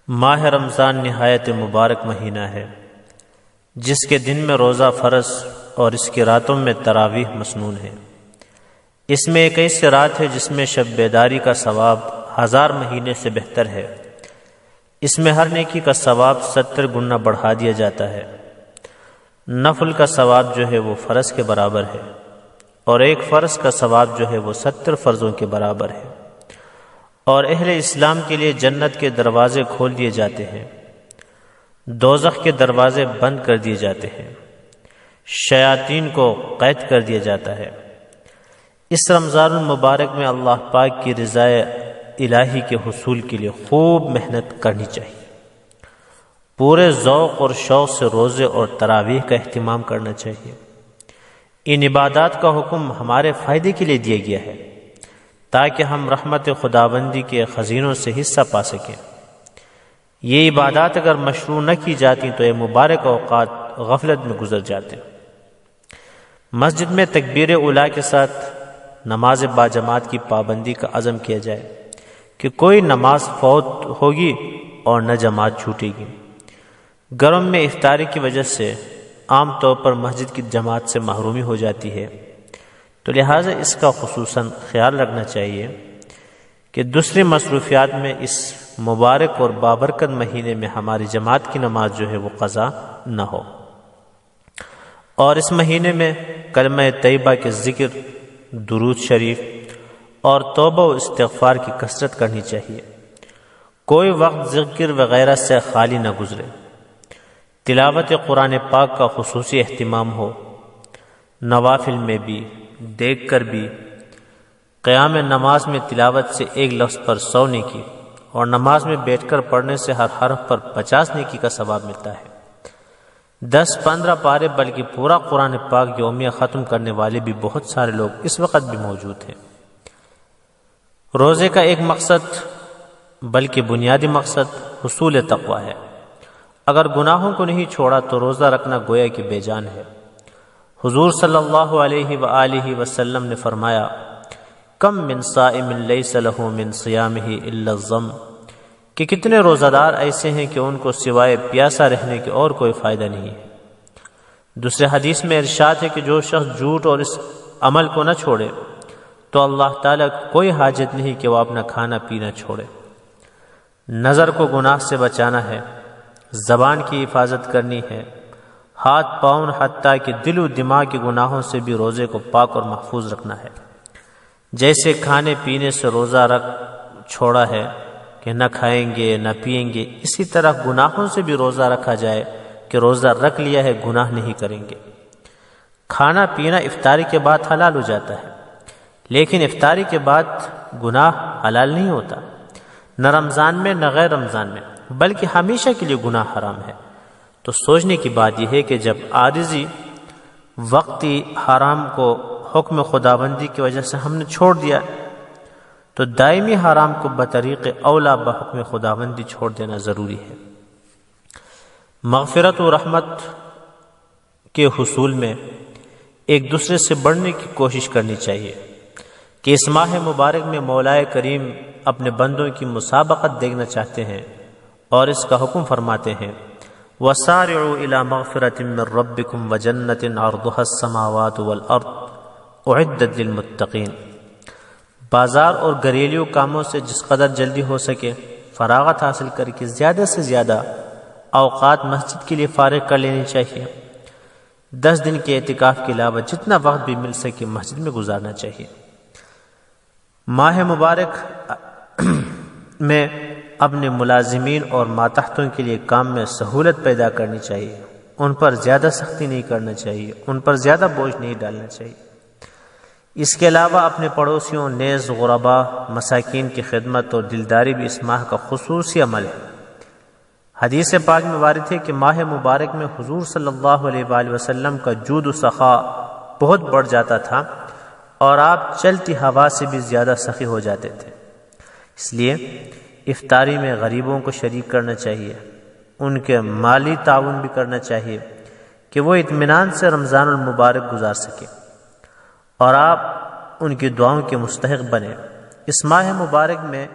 ماہ رمضان نہایت مبارک مہینہ ہے جس کے دن میں روزہ فرض اور اس کی راتوں میں تراویح مسنون ہے۔ اس میں ایک ایسی رات ہے جس میں شب بیداری کا ثواب 1000 مہینے سے بہتر ہے۔ اس میں ہر نیکی کا ثواب 70 گنا بڑھا دیا جاتا ہے۔ نفل کا ثواب جو ہے وہ فرض کے برابر ہے، اور ایک فرض کا ثواب جو ہے وہ 70 فرضوں کے برابر ہے۔ اور اہل اسلام کے لیے جنت کے دروازے کھول دیے جاتے ہیں، دوزخ کے دروازے بند کر دیے جاتے ہیں، شیاطین کو قید کر دیا جاتا ہے۔ اس رمضان المبارک میں اللہ پاک کی رضا الہی کے حصول کے لیے خوب محنت کرنی چاہیے۔ پورے ذوق اور شوق سے روزے اور تراویح کا اہتمام کرنا چاہیے۔ ان عبادات کا حکم ہمارے فائدے کے لیے دیا گیا ہے تاکہ ہم رحمت خداوندی کے خزینوں سے حصہ پا سکیں۔ یہ عبادات اگر مشروع نہ کی جاتی تو یہ مبارک اوقات غفلت میں گزر جاتے۔ مسجد میں تکبیر اولیٰ کے ساتھ نماز باجماعت کی پابندی کا عزم کیا جائے کہ کوئی نماز فوت ہوگی اور نہ جماعت چھوٹے گی۔ گرم میں افطاری کی وجہ سے عام طور پر مسجد کی جماعت سے محرومی ہو جاتی ہے، تو لہٰذا اس کا خصوصاً خیال رکھنا چاہیے کہ دوسری مصروفیات میں اس مبارک اور بابرکت مہینے میں ہماری جماعت کی نماز جو ہے وہ قضا نہ ہو۔ اور اس مہینے میں کلمہ طیبہ کے ذکر، درود شریف اور توبہ و استغفار کی کثرت کرنی چاہیے۔ کوئی وقت ذکر وغیرہ سے خالی نہ گزرے۔ تلاوت قرآن پاک کا خصوصی اہتمام ہو، نوافل میں بھی، دیکھ کر بھی۔ قیام نماز میں تلاوت سے ایک لفظ پر 100 نیکی، اور نماز میں بیٹھ کر پڑھنے سے ہر حرف پر 50 نیکی کا ثواب ملتا ہے۔ 10-15 پارے بلکہ پورا قرآن پاک یومیہ ختم کرنے والے بھی بہت سارے لوگ اس وقت بھی موجود ہیں۔ روزے کا ایک مقصد بلکہ بنیادی مقصد حصول تقویٰ ہے۔ اگر گناہوں کو نہیں چھوڑا تو روزہ رکھنا گویا کہ بے جان ہے۔ حضور صلی اللہ علیہ وآلہ وسلم نے فرمایا، کم من صائم لیس لہ من صیامہ الا الظم، کہ کتنے روزہ دار ایسے ہیں کہ ان کو سوائے پیاسا رہنے کے اور کوئی فائدہ نہیں ہے۔ دوسرے حدیث میں ارشاد ہے کہ جو شخص جھوٹ اور اس عمل کو نہ چھوڑے تو اللہ تعالیٰ کوئی حاجت نہیں کہ وہ اپنا کھانا پینا چھوڑے۔ نظر کو گناہ سے بچانا ہے، زبان کی حفاظت کرنی ہے، ہاتھ پاؤں حتیٰ کہ دل و دماغ کے گناہوں سے بھی روزے کو پاک اور محفوظ رکھنا ہے۔ جیسے کھانے پینے سے روزہ رکھ چھوڑا ہے کہ نہ کھائیں گے نہ پیئیں گے، اسی طرح گناہوں سے بھی روزہ رکھا جائے کہ روزہ رکھ لیا ہے گناہ نہیں کریں گے۔ کھانا پینا افطاری کے بعد حلال ہو جاتا ہے، لیکن افطاری کے بعد گناہ حلال نہیں ہوتا، نہ رمضان میں نہ غیر رمضان میں، بلکہ ہمیشہ کے لیے گناہ حرام ہے۔ تو سوچنے کی بات یہ ہے کہ جب عارضی وقتی حرام کو حکم خداوندی کی وجہ سے ہم نے چھوڑ دیا تو دائمی حرام کو بطریق اولا بحکم خداوندی چھوڑ دینا ضروری ہے۔ مغفرت و رحمت کے حصول میں ایک دوسرے سے بڑھنے کی کوشش کرنی چاہیے کہ اس ماہ مبارک میں مولا کریم اپنے بندوں کی مسابقت دیکھنا چاہتے ہیں، اور اس کا حکم فرماتے ہیں، وَسَارِعُوا إِلَى مَغْفِرَةٍ مِّن رَّبِّكُمْ وَجَنَّةٍ عَرْضُهَا السَّمَاوَاتُ وَالْأَرْضُ أُعِدَّتْ لِلْمُتَّقِينَ۔ بازار اور گھریلو کاموں سے جس قدر جلدی ہو سکے فراغت حاصل کر کے زیادہ سے زیادہ اوقات مسجد کے لیے فارغ کر لینی چاہیے۔ 10 دن کے اعتکاف کے علاوہ جتنا وقت بھی مل سکے مسجد میں گزارنا چاہیے۔ ماہ مبارک میں اپنے ملازمین اور ماتحتوں کے لیے کام میں سہولت پیدا کرنی چاہیے، ان پر زیادہ سختی نہیں کرنا چاہیے، ان پر زیادہ بوجھ نہیں ڈالنا چاہیے۔ اس کے علاوہ اپنے پڑوسیوں نیز غرباء مساکین کی خدمت اور دلداری بھی اس ماہ کا خصوصی عمل ہے۔ حدیث پاک میں وارد ہے کہ ماہ مبارک میں حضور صلی اللہ علیہ وآلہ وسلم کا جود و سخا بہت بڑھ جاتا تھا، اور آپ چلتی ہوا سے بھی زیادہ سخی ہو جاتے تھے۔ اس لیے افطاری میں غریبوں کو شریک کرنا چاہیے، ان کے مالی تعاون بھی کرنا چاہیے کہ وہ اطمینان سے رمضان المبارک گزار سکیں، اور آپ ان کی دعاؤں کے مستحق بنیں۔ اس ماہ مبارک میں